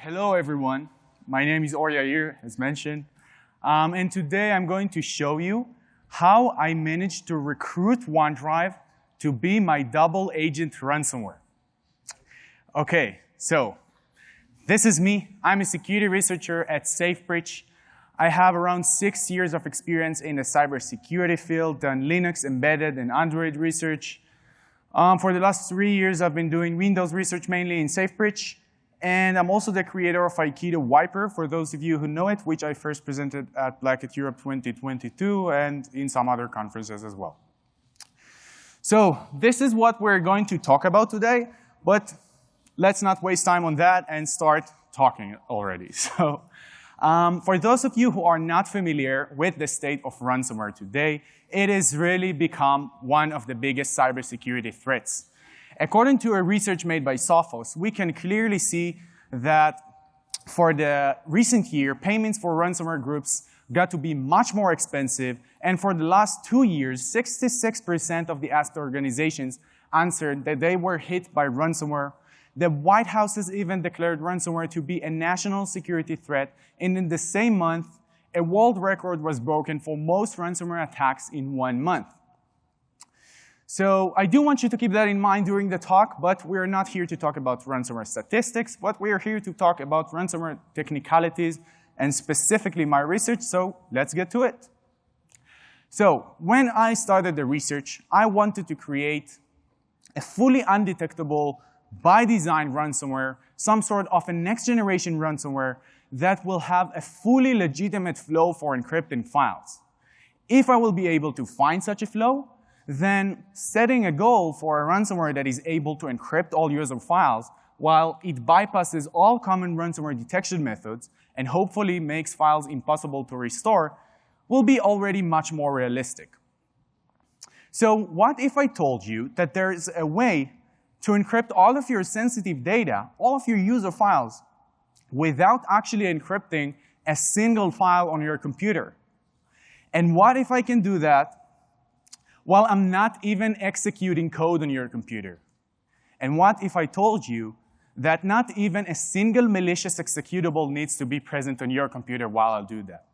Hello, everyone. My name is Yair, as mentioned. And today I'm going to show you how I managed to recruit OneDrive to be my double agent ransomware. Okay, so this is me. I'm a security researcher at SafeBridge. I have around 6 years of experience in the cybersecurity field, done Linux, embedded, and Android research. For the last 3 years, I've been doing Windows research mainly in SafeBridge. And I'm also the creator of Aikido Wiper, for those of you who know it, which I first presented at Black Hat Europe 2022 and in some other conferences as well. So this is what we're going to talk about today, but let's not waste time on that and start talking already. So for those of you who are not familiar with the state of ransomware today, it has really become one of the biggest cybersecurity threats. According to a research made by Sophos, we can clearly see that for the recent year, payments for ransomware groups got to be much more expensive. And for the last 2 years, 66% of the asked organizations answered that they were hit by ransomware. The White House has even declared ransomware to be a national security threat. And in the same month, a world record was broken for most ransomware attacks in 1 month. So I do want you to keep that in mind during the talk, but we're not here to talk about ransomware statistics, but we're here to talk about ransomware technicalities and specifically my research, so let's get to it. So when I started the research, I wanted to create a fully undetectable, by design ransomware, some sort of a next generation ransomware that will have a fully legitimate flow for encrypting files. If I will be able to find such a flow, then setting a goal for a ransomware that is able to encrypt all user files while it bypasses all common ransomware detection methods and hopefully makes files impossible to restore will be already much more realistic. So what if I told you that there is a way to encrypt all of your sensitive data, all of your user files, without actually encrypting a single file on your computer? And what if I can do that while I'm not even executing code on your computer? And what if I told you that not even a single malicious executable needs to be present on your computer while I do that?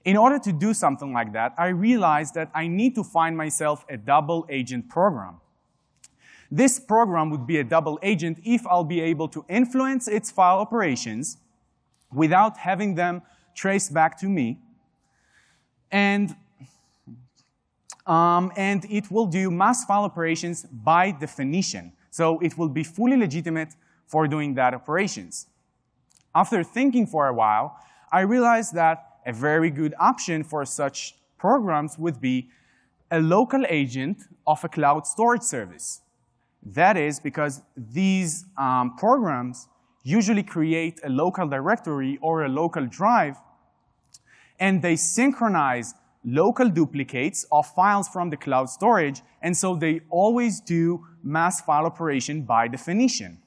In order to do something like that, I realized that I need to find myself a double agent program. This program would be a double agent if I'll be able to influence its file operations without having them traced back to me. And it will do mass file operations by definition. So it will be fully legitimate for doing that operations. After thinking for a while, I realized that a very good option for such programs would be a local agent of a cloud storage service. That is because these programs usually create a local directory or a local drive, and they synchronize local duplicates of files from the cloud storage, and so they always do mass file operation by definition.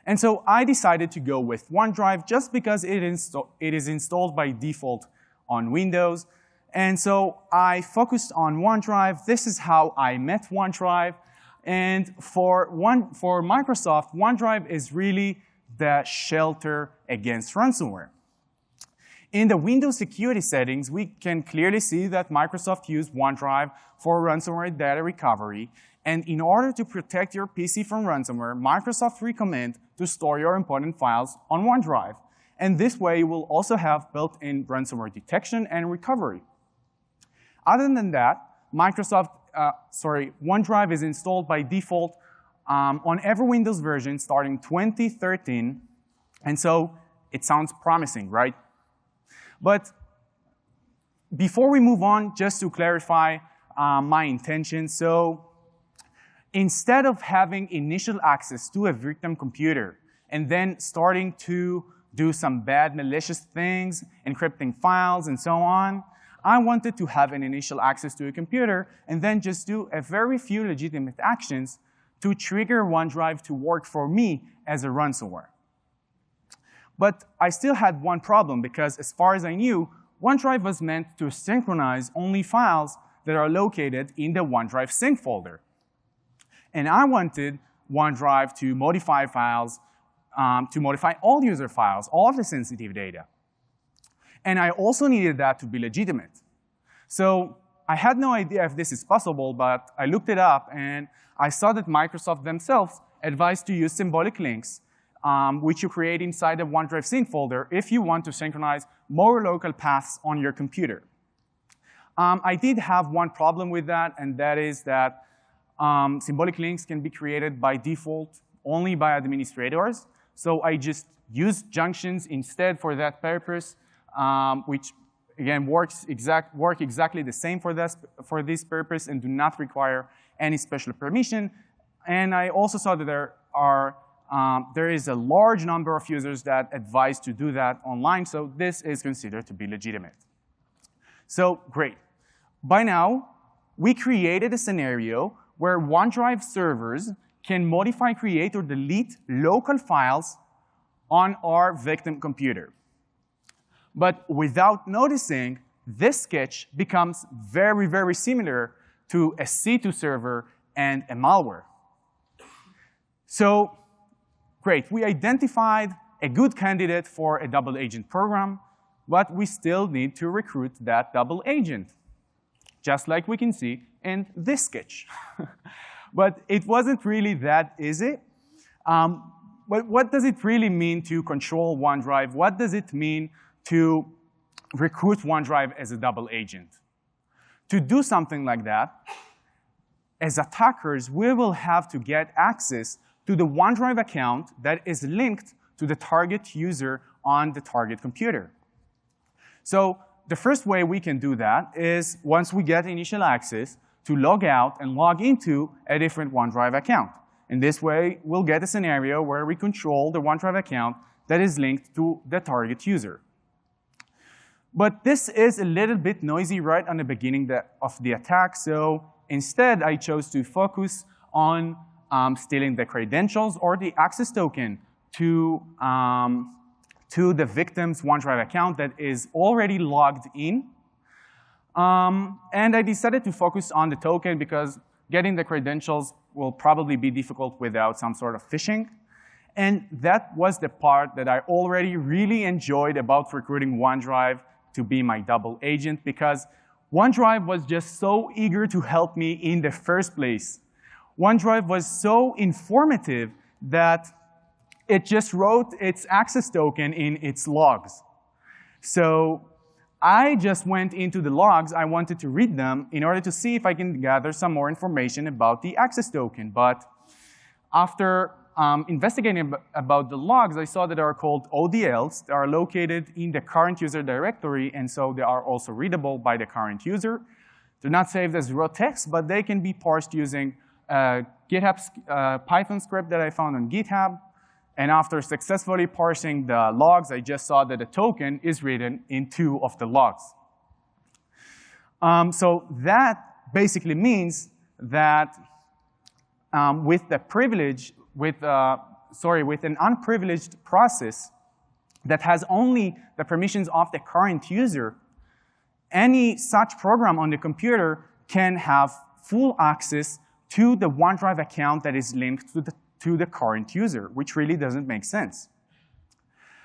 And so I decided to go with OneDrive just because it is installed by default on Windows. And so I focused on OneDrive. This is how I met OneDrive. And for Microsoft, OneDrive is really the shelter against ransomware. In the Windows security settings, we can clearly see that Microsoft used OneDrive for ransomware data recovery. And in order to protect your PC from ransomware, Microsoft recommends to store your important files on OneDrive. And this way, you will also have built-in ransomware detection and recovery. Other than that, OneDrive is installed by default on every Windows version starting 2013. And so it sounds promising, right? But before we move on, just to clarify my intention, so instead of having initial access to a victim computer and then starting to do some bad malicious things, encrypting files and so on, I wanted to have an initial access to a computer and then just do a very few legitimate actions to trigger OneDrive to work for me as a ransomware. But I still had one problem because as far as I knew, OneDrive was meant to synchronize only files that are located in the OneDrive sync folder. And I wanted OneDrive to modify files to modify all user files, all of the sensitive data. And I also needed that to be legitimate. So I had no idea if this is possible, but I looked it up, and I saw that Microsoft themselves advised to use symbolic links, which you create inside the OneDrive sync folder if you want to synchronize more local paths on your computer. I did have one problem with that, and that is that symbolic links can be created by default only by administrators. So I just used junctions instead for that purpose, which again work exactly the same for this purpose and do not require any special permission. And I also saw that there is a large number of users that advise to do that online, so this is considered to be legitimate. So great. By now, we created a scenario where OneDrive servers can modify, create, or delete local files on our victim computer. But without noticing, this sketch becomes very, very similar to a C2 server and a malware. So great, we identified a good candidate for a double agent program, but we still need to recruit that double agent, just like we can see in this sketch. But it wasn't really that easy. But what does it really mean to control OneDrive? What does it mean to recruit OneDrive as a double agent? To do something like that, as attackers, we will have to get access to the OneDrive account that is linked to the target user on the target computer. So the first way we can do that is, once we get initial access, to log out and log into a different OneDrive account. In this way, we'll get a scenario where we control the OneDrive account that is linked to the target user. But this is a little bit noisy right on the beginning of the attack, so instead I chose to focus on stealing the credentials or the access token to the victim's OneDrive account that is already logged in. And I decided to focus on the token because getting the credentials will probably be difficult without some sort of phishing. And that was the part that I already really enjoyed about recruiting OneDrive to be my double agent, because OneDrive was just so eager to help me in the first place. OneDrive was so informative that it just wrote its access token in its logs. So I just went into the logs. I wanted to read them in order to see if I can gather some more information about the access token. But after investigating about the logs, I saw that they are called ODLs. They are located in the current user directory, and so they are also readable by the current user. They're not saved as raw text, but they can be parsed using GitHub's Python script that I found on GitHub. And after successfully parsing the logs, I just saw that the token is written in 2 of the logs. So that basically means that with an unprivileged process that has only the permissions of the current user, any such program on the computer can have full access to the OneDrive account that is linked to the current user, which really doesn't make sense.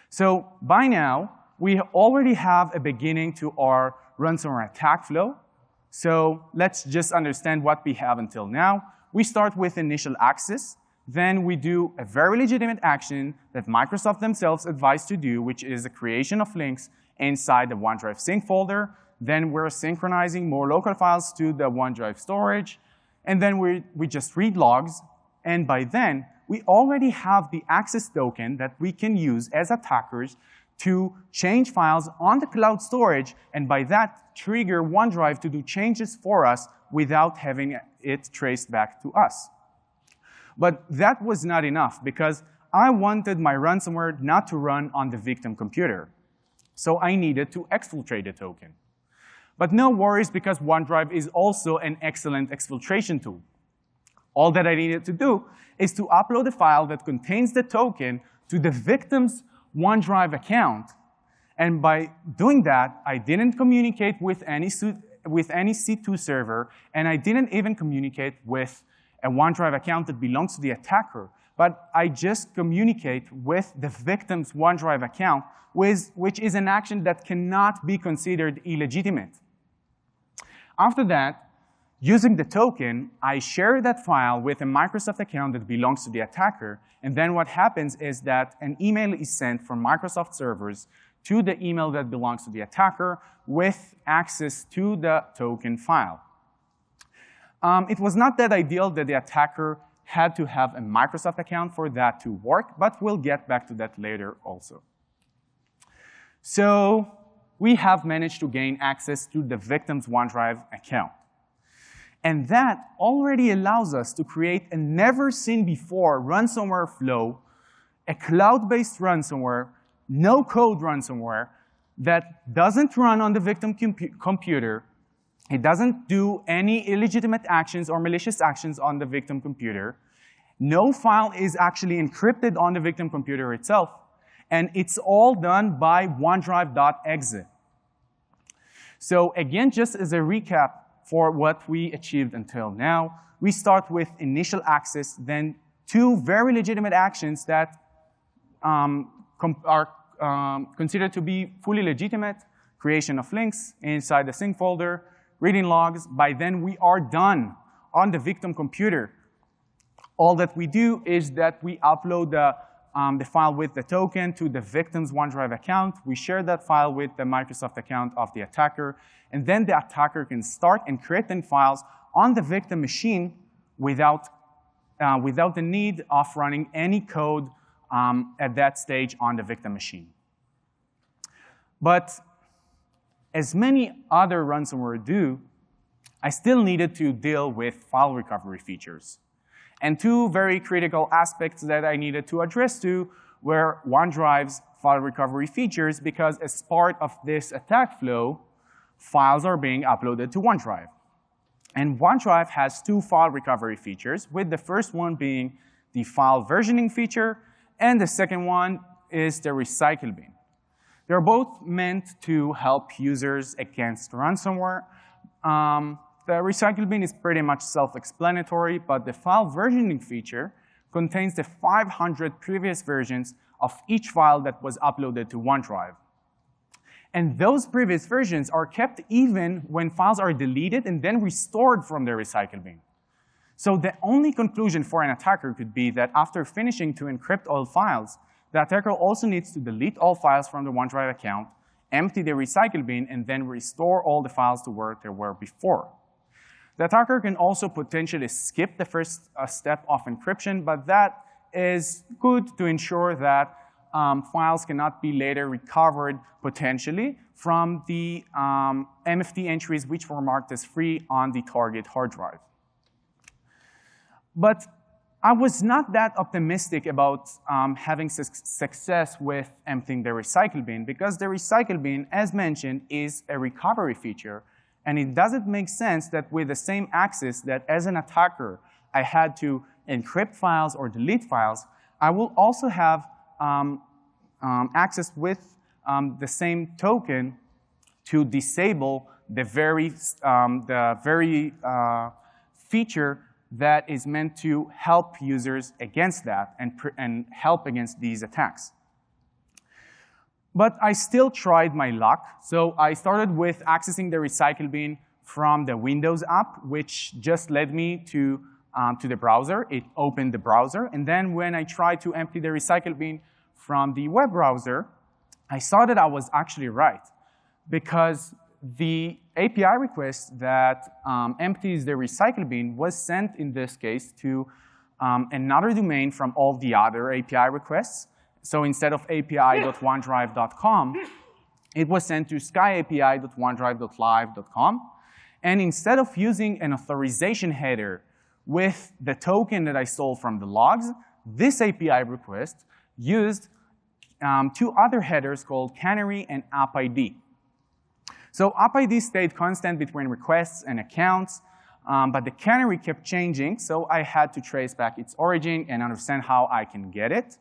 So by now, we already have a beginning to our ransomware attack flow. So let's just understand what we have until now. We start with initial access. Then we do a very legitimate action that Microsoft themselves advised to do, which is the creation of links inside the OneDrive sync folder. Then we're synchronizing more local files to the OneDrive storage. And then we just read logs. And by then, we already have the access token that we can use as attackers to change files on the cloud storage, and by that, trigger OneDrive to do changes for us without having it traced back to us. But that was not enough, because I wanted my ransomware not to run on the victim computer. So I needed to exfiltrate the token. But no worries, because OneDrive is also an excellent exfiltration tool. All that I needed to do is to upload a file that contains the token to the victim's OneDrive account. And by doing that, I didn't communicate with any C2 server, and I didn't even communicate with a OneDrive account that belongs to the attacker. but I just communicate with the victim's OneDrive account, which is an action that cannot be considered illegitimate. After that, using the token, I share that file with a Microsoft account that belongs to the attacker, and then what happens is that an email is sent from Microsoft servers to the email that belongs to the attacker with access to the token file. It was not that ideal that the attacker had to have a Microsoft account for that to work, but we'll get back to that later also. So we have managed to gain access to the victim's OneDrive account. And that already allows us to create a never-seen-before ransomware flow, a cloud-based ransomware, no-code ransomware that doesn't run on the victim computer. It doesn't do any illegitimate actions or malicious actions on the victim computer. No file is actually encrypted on the victim computer itself. And it's all done by OneDrive.exe. So again, just as a recap for what we achieved until now, we start with initial access, then two very legitimate actions that are considered to be fully legitimate: creation of links inside the sync folder, reading logs. By then, we are done on the victim computer. All that we do is that we upload the file with the token to the victim's OneDrive account. We share that file with the Microsoft account of the attacker, and then the attacker can start encrypting files on the victim machine without the need of running any code at that stage on the victim machine. But as many other ransomware do, I still needed to deal with file recovery features. And two very critical aspects that I needed to address to were OneDrive's file recovery features, because as part of this attack flow, files are being uploaded to OneDrive. And OneDrive has two file recovery features, with the first one being the file versioning feature, and the second one is the recycle bin. They're both meant to help users against ransomware. The recycle bin is pretty much self-explanatory, but the file versioning feature contains the 500 previous versions of each file that was uploaded to OneDrive. And those previous versions are kept even when files are deleted and then restored from the recycle bin. So the only conclusion for an attacker could be that after finishing to encrypt all files, the attacker also needs to delete all files from the OneDrive account, empty the recycle bin, and then restore all the files to where they were before. The attacker can also potentially skip the first step of encryption, but that is good to ensure that files cannot be later recovered potentially from the MFT entries which were marked as free on the target hard drive. But I was not that optimistic about having success with emptying the recycle bin, because the recycle bin, as mentioned, is a recovery feature. And it doesn't make sense that with the same access that as an attacker I had to encrypt files or delete files, I will also have access with the same token to disable the very feature that is meant to help users against that and help against these attacks. But I still tried my luck. So I started with accessing the recycle bin from the Windows app, which just led me to the browser. It opened the browser. And then when I tried to empty the recycle bin from the web browser, I saw that I was actually right, because the API request that empties the recycle bin was sent, in this case, to another domain from all the other API requests. So instead of api.onedrive.com, it was sent to skyapi.onedrive.live.com. And instead of using an authorization header with the token that I stole from the logs, this API request used two other headers called canary and app_id. So app_id stayed constant between requests and accounts, but the canary kept changing, so I had to trace back its origin and understand how I can get it.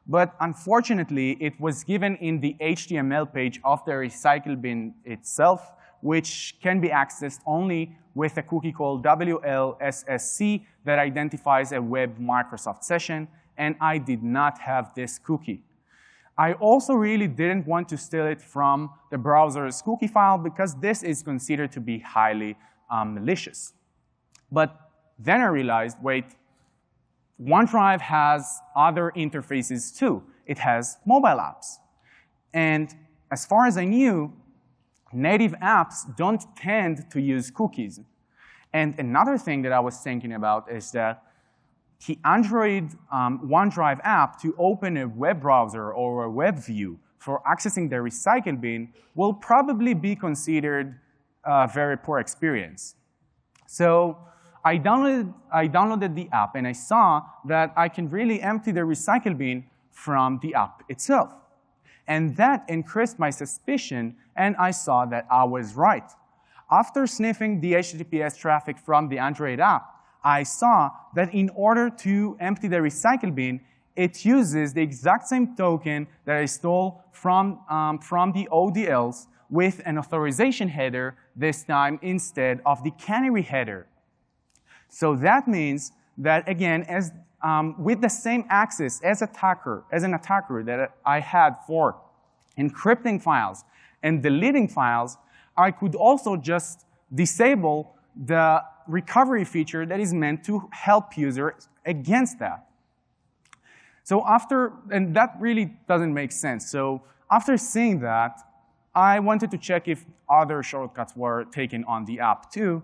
But unfortunately, it was given in the HTML page of the recycle bin itself, which can be accessed only with a cookie called WLSSC that identifies a web Microsoft session. and I did not have this cookie. I also really didn't want to steal it from the browser's cookie file because this is considered to be highly malicious. But then I realized, wait, OneDrive has other interfaces too. It has mobile apps. And as far as I knew, native apps don't tend to use cookies. And another thing that I was thinking about is that the Android OneDrive app to open a web browser or a web view for accessing the recycle bin will probably be considered a very poor experience. So I downloaded the app, and I saw that I can really empty the recycle bin from the app itself. And that increased my suspicion, and I saw that I was right. After sniffing the HTTPS traffic from the Android app, I saw that in order to empty the recycle bin, it uses the exact same token that I stole from the ODLs with an authorization header this time instead of the canary header. So that means that, again, with the same access as an attacker that I had for encrypting files and deleting files, I could also just disable the recovery feature that is meant to help users against that. So and that really doesn't make sense. So after seeing that, I wanted to check if other shortcuts were taken on the app too.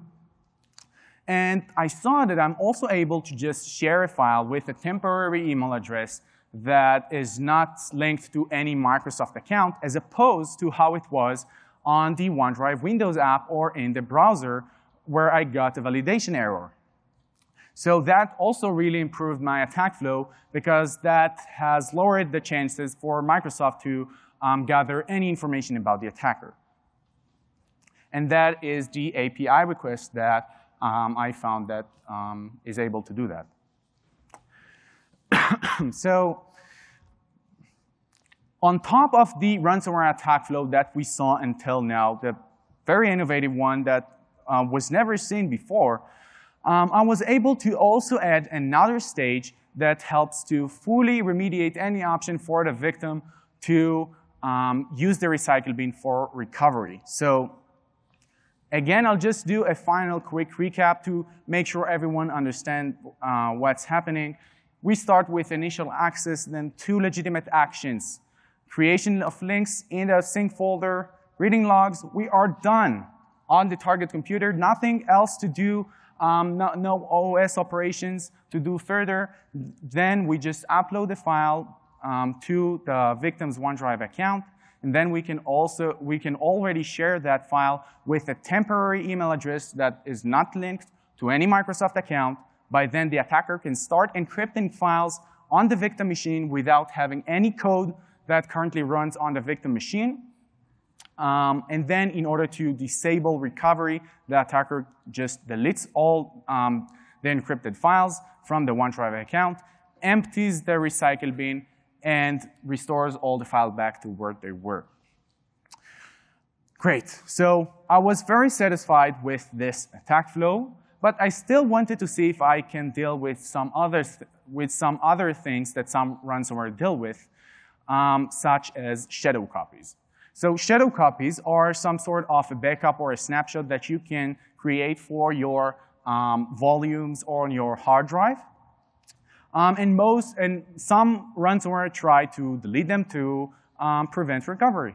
And I saw that I'm also able to just share a file with a temporary email address that is not linked to any Microsoft account, as opposed to how it was on the OneDrive Windows app or in the browser, where I got a validation error. So that also really improved my attack flow, because that has lowered the chances for Microsoft to gather any information about the attacker. And that is the API request that I found that is able to do that. So on top of the ransomware attack flow that we saw until now, the very innovative one that was never seen before, I was able to also add another stage that helps to fully remediate any option for the victim to use the recycle bin for recovery. So again, I'll just do a final quick recap to make sure everyone understands what's happening. We start with initial access, then 2 legitimate actions. Creation of links in the sync folder, reading logs. We are done on the target computer. Nothing else to do, no OS operations to do further. Then we just upload the file to the victim's OneDrive account. And then we can already share that file with a temporary email address that is not linked to any Microsoft account. By then, the attacker can start encrypting files on the victim machine without having any code that currently runs on the victim machine. And then in order to disable recovery, the attacker just deletes all the encrypted files from the OneDrive account, empties the recycle bin, and restores all the files back to where they were. Great. So I was very satisfied with this attack flow, but I still wanted to see if I can deal with some other things that some ransomware deal with, such as shadow copies. So shadow copies are some sort of a backup or a snapshot that you can create for your volumes or on your hard drive. And some ransomware try to delete them to prevent recovery.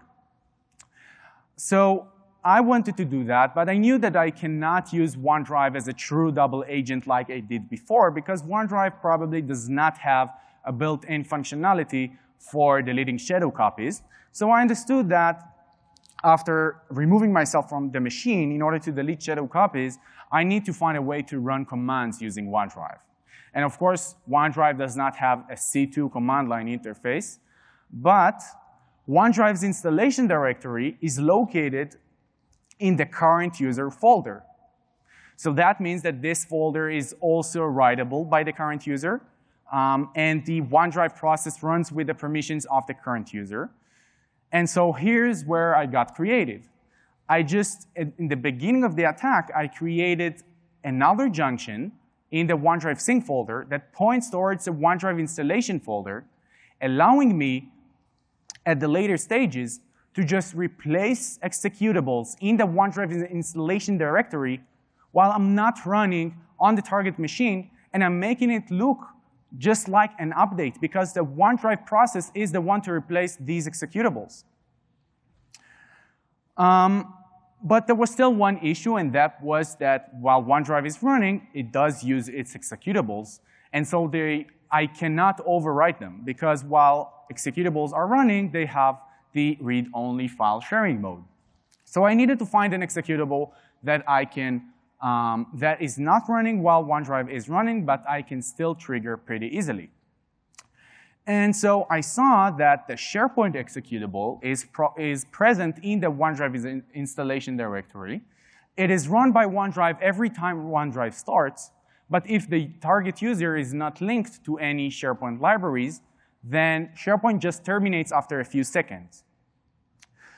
So I wanted to do that, but I knew that I cannot use OneDrive as a true double agent like I did before, because OneDrive probably does not have a built-in functionality for deleting shadow copies. So I understood that after removing myself from the machine, in order to delete shadow copies, I need to find a way to run commands using OneDrive. And of course, OneDrive does not have a C2 command line interface, but OneDrive's installation directory is located in the current user folder. So that means that this folder is also writable by the current user, and the OneDrive process runs with the permissions of the current user. And so here's where I got creative. In the beginning of the attack, I created another junction in the OneDrive sync folder that points towards the OneDrive installation folder, allowing me at the later stages to just replace executables in the OneDrive installation directory while I'm not running on the target machine, and I'm making it look just like an update because the OneDrive process is the one to replace these executables. But there was still one issue, and that was that while OneDrive is running, it does use its executables. And so I cannot overwrite them because while executables are running, they have the read-only file sharing mode. So I needed to find an executable that that is not running while OneDrive is running, but I can still trigger pretty easily. And so I saw that the SharePoint executable is present in the OneDrive installation directory. It is run by OneDrive every time OneDrive starts, but if the target user is not linked to any SharePoint libraries, then SharePoint just terminates after a few seconds.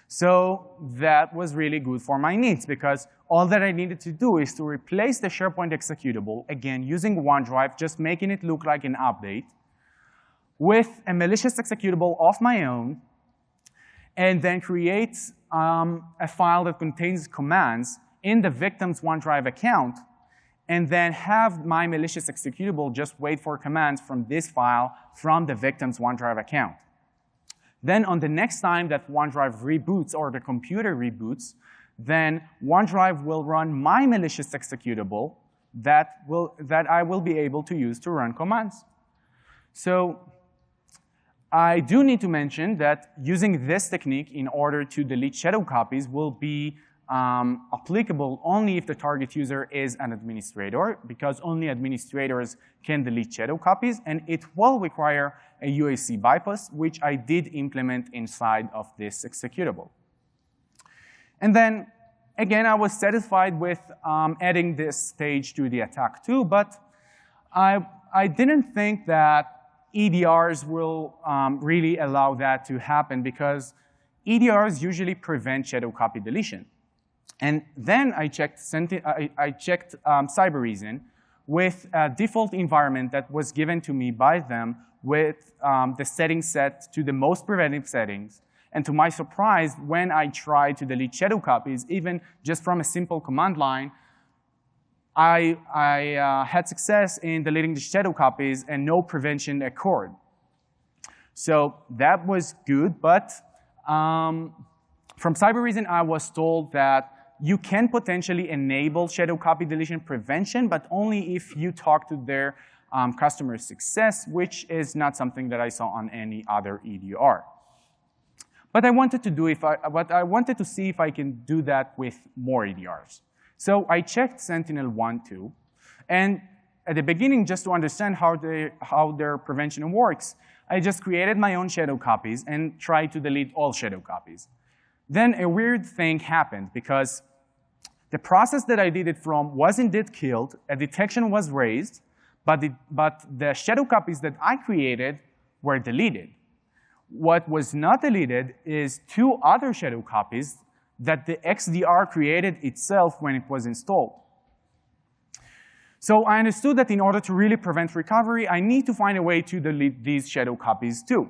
So that was really good for my needs because all that I needed to do is to replace the SharePoint executable, again, using OneDrive, just making it look like an update, with a malicious executable of my own, and then create a file that contains commands in the victim's OneDrive account, and then have my malicious executable just wait for commands from this file from the victim's OneDrive account. Then on the next time that OneDrive reboots or the computer reboots, then OneDrive will run my malicious executable that I will be able to use to run commands. So I do need to mention that using this technique in order to delete shadow copies will be applicable only if the target user is an administrator, because only administrators can delete shadow copies, and it will require a UAC bypass, which I did implement inside of this executable. And then, again, I was satisfied with adding this stage to the attack too, but I didn't think that EDRs will really allow that to happen because EDRs usually prevent shadow copy deletion. And then I checked Cybereason with a default environment that was given to me by them with the settings set to the most preventive settings. And to my surprise, when I tried to delete shadow copies, even just from a simple command line, I had success in deleting the shadow copies and no prevention occurred. So that was good, but from Cybereason, I was told that you can potentially enable shadow copy deletion prevention, but only if you talk to their customer success, which is not something that I saw on any other EDR. But I wanted to see if I can do that with more EDRs. So I checked Sentinel-1 too, and at the beginning, just to understand how their prevention works, I just created my own shadow copies and tried to delete all shadow copies. Then a weird thing happened because the process that I did it from was indeed killed, a detection was raised, but the shadow copies that I created were deleted. What was not deleted is two other shadow copies that the XDR created itself when it was installed. So I understood that in order to really prevent recovery, I need to find a way to delete these shadow copies too.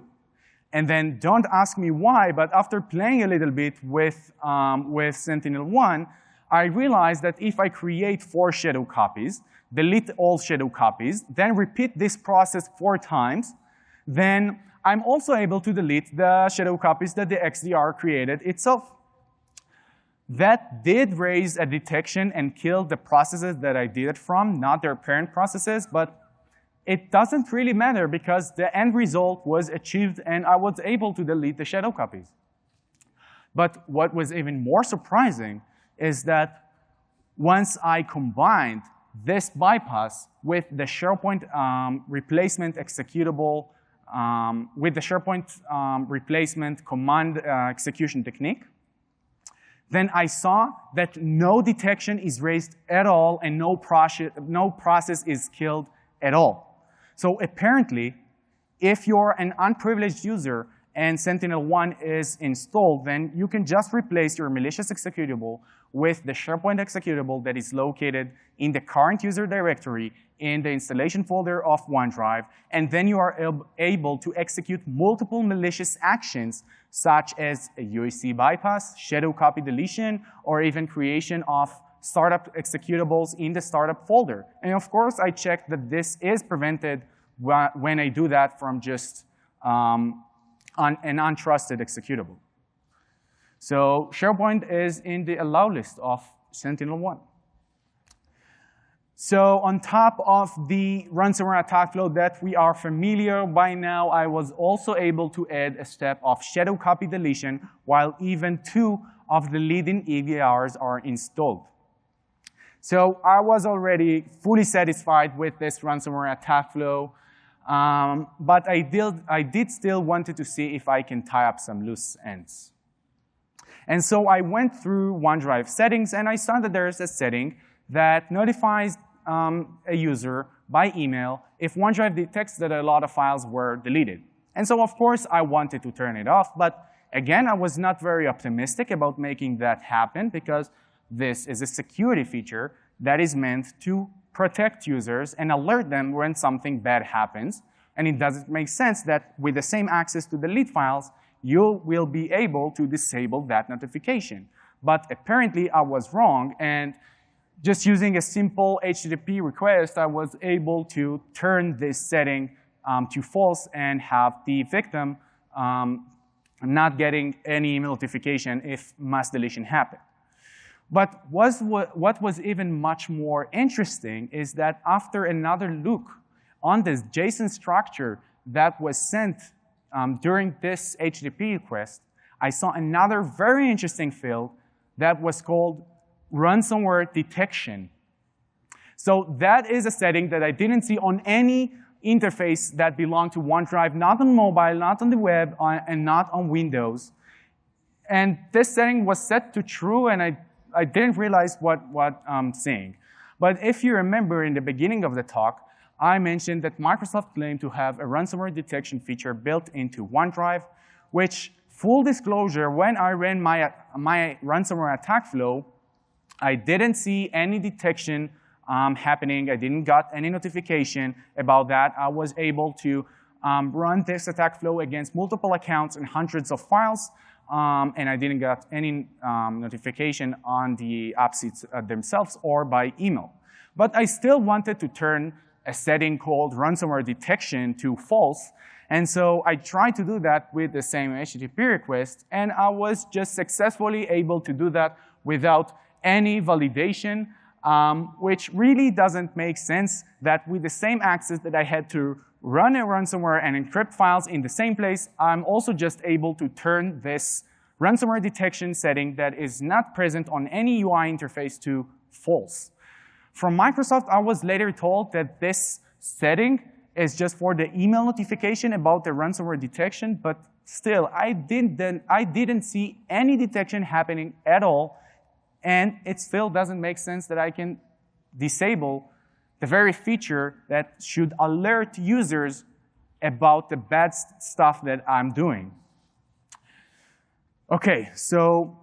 And then don't ask me why, but after playing a little bit with Sentinel-1, I realized that if I create 4 shadow copies, delete all shadow copies, then repeat this process 4 times, then I'm also able to delete the shadow copies that the XDR created itself. That did raise a detection and kill the processes that I did it from, not their parent processes, but it doesn't really matter because the end result was achieved and I was able to delete the shadow copies. But what was even more surprising is that once I combined this bypass with the SharePoint replacement executable, with the SharePoint replacement command execution technique, then I saw that no detection is raised at all and no process is killed at all. So apparently, if you're an unprivileged user and Sentinel-1 is installed, then you can just replace your malicious executable with the SharePoint executable that is located in the current user directory in the installation folder of OneDrive, and then you are able to execute multiple malicious actions such as a UAC bypass, shadow copy deletion, or even creation of startup executables in the startup folder. And of course, I checked that this is prevented when I do that from just an untrusted executable. So SharePoint is in the allow list of Sentinel-1. So on top of the ransomware attack flow that we are familiar by now, I was also able to add a step of shadow copy deletion while even 2 of the leading EDRs are installed. So I was already fully satisfied with this ransomware attack flow, but I did still wanted to see if I can tie up some loose ends. And so I went through OneDrive settings, and I saw that there is a setting that notifies a user by email if OneDrive detects that a lot of files were deleted. And so, of course, I wanted to turn it off, but again, I was not very optimistic about making that happen because this is a security feature that is meant to protect users and alert them when something bad happens. And it doesn't make sense that with the same access to delete files, you will be able to disable that notification. But apparently, I was wrong, and just using a simple HTTP request, I was able to turn this setting to false and have the victim not getting any email notification if mass deletion happened. But what was even much more interesting is that after another look on this JSON structure that was sent during this HTTP request, I saw another very interesting field that was called ransomware detection. So that is a setting that I didn't see on any interface that belonged to OneDrive, not on mobile, not on the web, and not on Windows. And this setting was set to true, and I didn't realize what I'm seeing. But if you remember in the beginning of the talk, I mentioned that Microsoft claimed to have a ransomware detection feature built into OneDrive, which, full disclosure, when I ran my ransomware attack flow, I didn't see any detection happening. I didn't get any notification about that. I was able to run this attack flow against multiple accounts and hundreds of files, and I didn't get any notification on the apps themselves or by email. But I still wanted to turn a setting called ransomware detection to false, and so I tried to do that with the same HTTP request, and I was just successfully able to do that without any validation, which really doesn't make sense that with the same access that I had to run a ransomware and encrypt files in the same place, I'm also just able to turn this ransomware detection setting that is not present on any UI interface to false. From Microsoft, I was later told that this setting is just for the email notification about the ransomware detection, but still, I didn't see any detection happening at all. And it still doesn't make sense that I can disable the very feature that should alert users about the bad stuff that I'm doing. Okay, so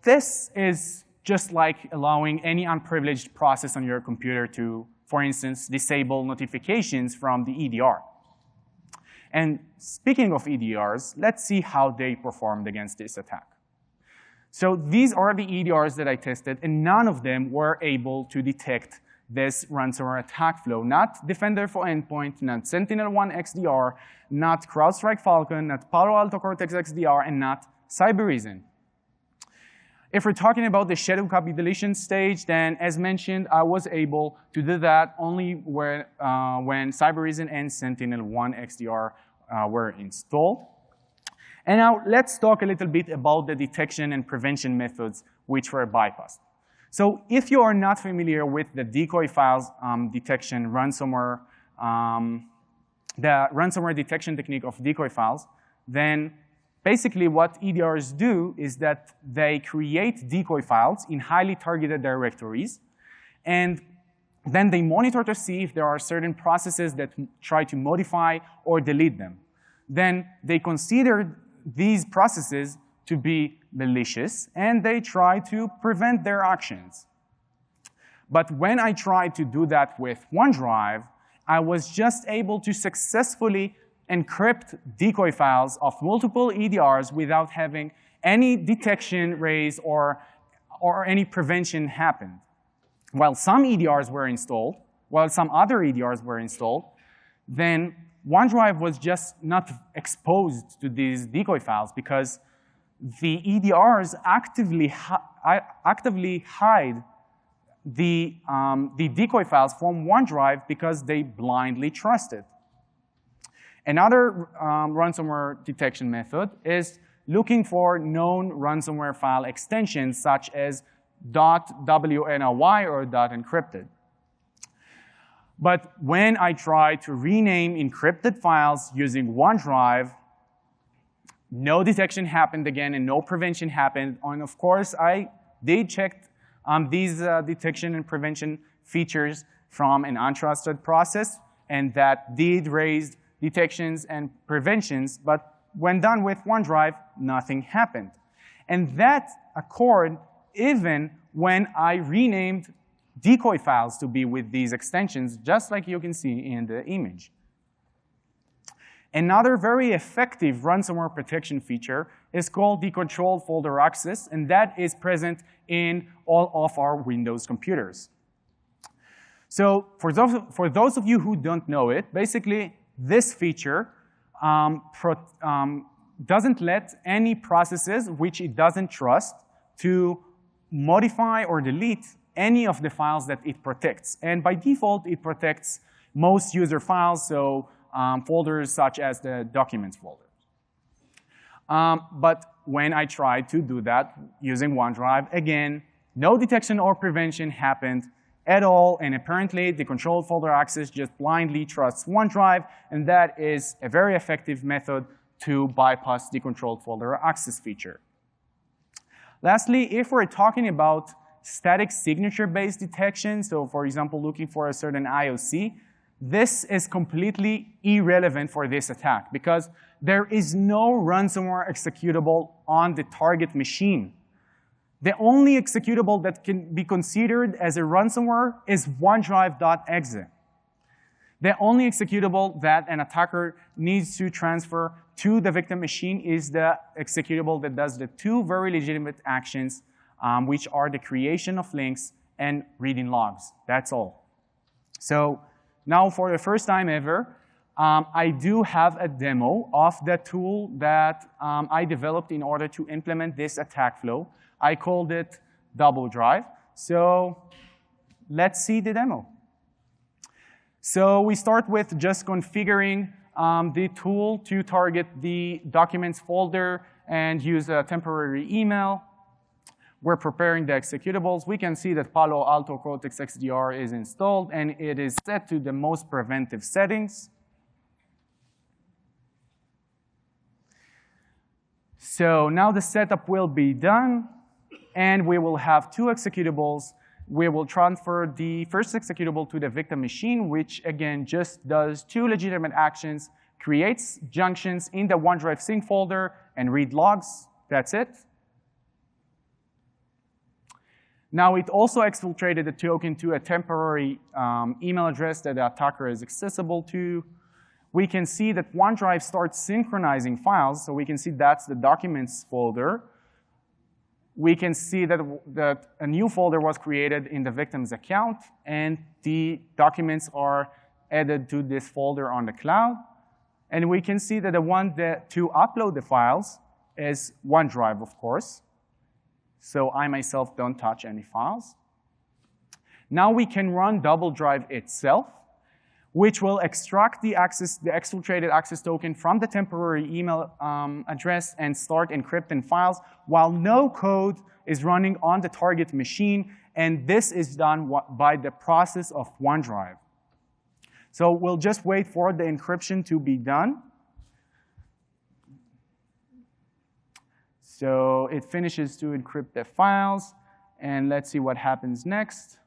this is just like allowing any unprivileged process on your computer to, for instance, disable notifications from the EDR. And speaking of EDRs, let's see how they performed against this attack. So these are the EDRs that I tested, and none of them were able to detect this ransomware attack flow. Not Defender for Endpoint, not Sentinel-1 XDR, not CrowdStrike Falcon, not Palo Alto Cortex XDR, and not CyberReason. If we're talking about the shadow copy deletion stage, then as mentioned, I was able to do that only when CyberReason and Sentinel-1 XDR were installed. And now let's talk a little bit about the detection and prevention methods which were bypassed. So if you are not familiar with the decoy files detection ransomware, the ransomware detection technique of decoy files, then basically what EDRs do is that they create decoy files in highly targeted directories, and then they monitor to see if there are certain processes that try to modify or delete them. Then they consider these processes to be malicious, and they try to prevent their actions. But when I tried to do that with OneDrive, I was just able to successfully encrypt decoy files of multiple EDRs without having any detection raised or any prevention happen. While some EDRs were installed, while some other EDRs were installed, then OneDrive was just not exposed to these decoy files because the EDRs actively hide the decoy files from OneDrive because they blindly trust it. Another ransomware detection method is looking for known ransomware file extensions such as .wny or .encrypted. But when I try to rename encrypted files using OneDrive, no detection happened again and no prevention happened. And of course, I did check these detection and prevention features from an untrusted process, and that did raise detections and preventions, but when done with OneDrive, nothing happened. And that occurred even when I renamed decoy files to be with these extensions, just like you can see in the image. Another very effective ransomware protection feature is called the controlled folder access, and that is present in all of our Windows computers. So for those of you who don't know it, basically this feature doesn't let any processes which it doesn't trust to modify or delete any of the files that it protects. And by default, it protects most user files, so folders such as the documents folder. But when I tried to do that using OneDrive, again, no detection or prevention happened at all, and apparently the controlled folder access just blindly trusts OneDrive, and that is a very effective method to bypass the controlled folder access feature. Lastly, if we're talking about static signature-based detection, so for example, looking for a certain IOC, this is completely irrelevant for this attack because there is no ransomware executable on the target machine. The only executable that can be considered as a ransomware is OneDrive.exe. The only executable that an attacker needs to transfer to the victim machine is the executable that does the two very legitimate actions, which are the creation of links and reading logs. That's all. So now for the first time ever, I do have a demo of the tool that I developed in order to implement this attack flow. I called it Double Drive. So let's see the demo. So we start with just configuring the tool to target the documents folder and use a temporary email. We're preparing the executables. We can see that Palo Alto Cortex XDR is installed, and it is set to the most preventive settings. So now the setup will be done, and we will have two executables. We will transfer the first executable to the victim machine, which again just does two legitimate actions, creates junctions in the OneDrive sync folder, and read logs. That's it. Now it also exfiltrated the token to a temporary email address that the attacker is accessible to. We can see that OneDrive starts synchronizing files, so we can see that's the documents folder. We can see that a new folder was created in the victim's account, and the documents are added to this folder on the cloud. And we can see that the one to upload the files is OneDrive, of course. So I myself don't touch any files. Now we can run Double Drive itself, which will extract the exfiltrated access token from the temporary email address and start encrypting files while no code is running on the target machine, and this is done by the process of OneDrive. So we'll just wait for the encryption to be done. So it finishes to encrypt the files, and let's see what happens next.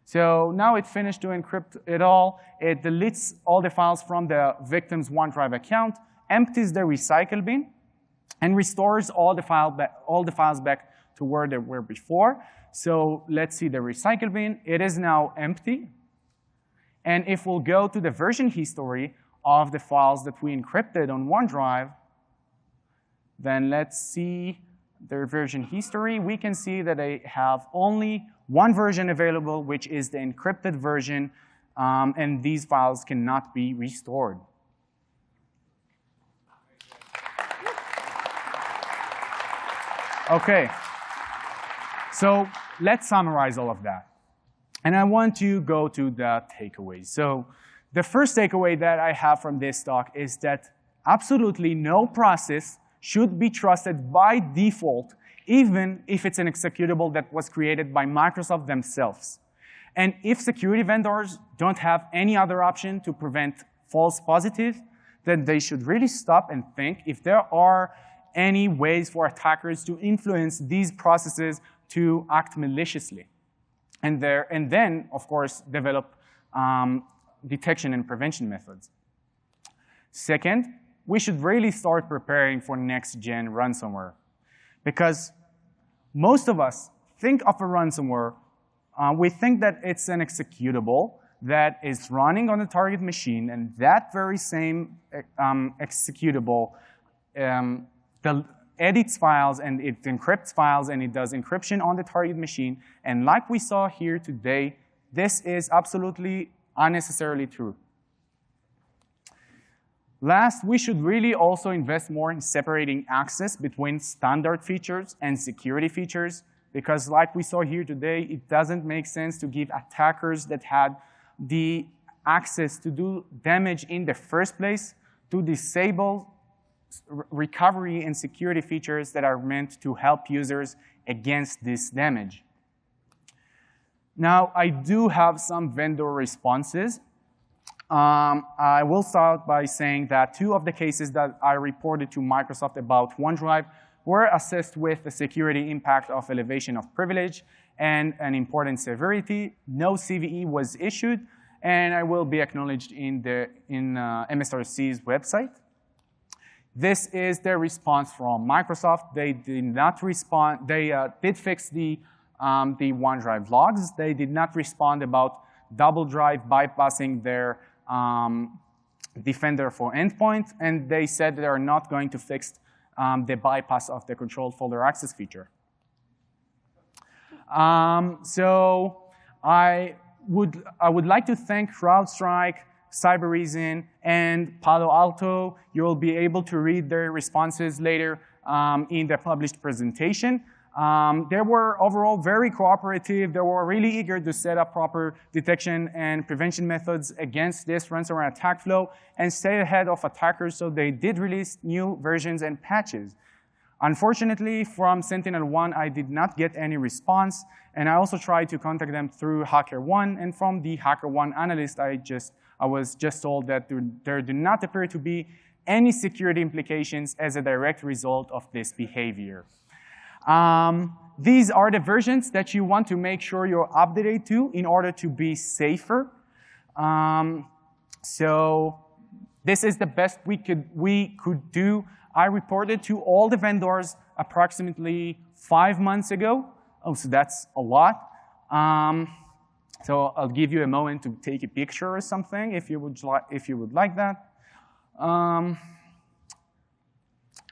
So now it finished to encrypt it all. It deletes all the files from the victim's OneDrive account, empties the recycle bin, and restores all the files back to where they were before. So let's see the recycle bin. It is now empty. And if we'll go to the version history of the files that we encrypted on OneDrive, then let's see their version history. We can see that they have only one version available, which is the encrypted version, and these files cannot be restored. Okay, so let's summarize all of that. And I want to go to the takeaways. So the first takeaway that I have from this talk is that absolutely no process should be trusted by default, even if it's an executable that was created by Microsoft themselves. And if security vendors don't have any other option to prevent false positives, then they should really stop and think if there are any ways for attackers to influence these processes to act maliciously. And then, of course, develop detection and prevention methods. Second, we should really start preparing for next-gen ransomware. Because most of us think of a ransomware, we think that it's an executable that is running on the target machine, and that very same executable edits files and it encrypts files and it does encryption on the target machine. And like we saw here today, this is absolutely unnecessarily true. Last, we should really also invest more in separating access between standard features and security features, because like we saw here today, it doesn't make sense to give attackers that had the access to do damage in the first place to disable recovery and security features that are meant to help users against this damage. Now, I do have some vendor responses. I will start by saying that 2 of the cases that I reported to Microsoft about OneDrive were assessed with the security impact of elevation of privilege and an important severity. No CVE was issued, and I will be acknowledged in MSRC's website. This is their response from Microsoft. They did not respond. They did fix the OneDrive logs. They did not respond about double drive bypassing their Defender for endpoint, and they said they are not going to fix the bypass of the controlled folder access feature. So I would like to thank CrowdStrike, Cybereason, and Palo Alto. You'll be able to read their responses later in the published presentation. They were overall very cooperative. They were really eager to set up proper detection and prevention methods against this ransomware attack flow and stay ahead of attackers, so they did release new versions and patches. Unfortunately, from SentinelOne, I did not get any response, and I also tried to contact them through HackerOne, and from the HackerOne analyst, I was just told that there do not appear to be any security implications as a direct result of this behavior. These are the versions that you want to make sure you're updated to in order to be safer. So this is the best we could do. I reported to all the vendors approximately 5 months ago. Oh, so that's a lot. So I'll give you a moment to take a picture or something if you would like that.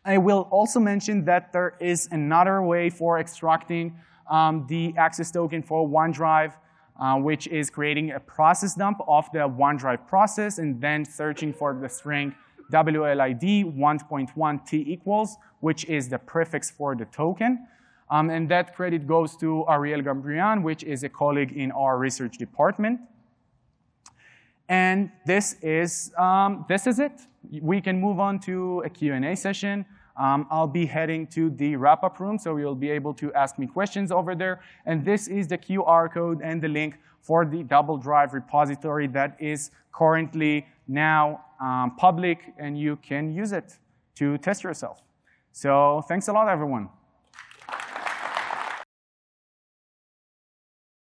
I will also mention that there is another way for extracting the access token for OneDrive, which is creating a process dump of the OneDrive process and then searching for the string WLID 1.1 T equals, which is the prefix for the token. And that credit goes to Ariel Gambrian, which is a colleague in our research department. And this is it. We can move on to a Q&A session. I'll be heading to the wrap-up room, so you'll be able to ask me questions over there. And this is the QR code and the link for the Double Drive repository that is currently now public, and you can use it to test yourself. So thanks a lot, everyone.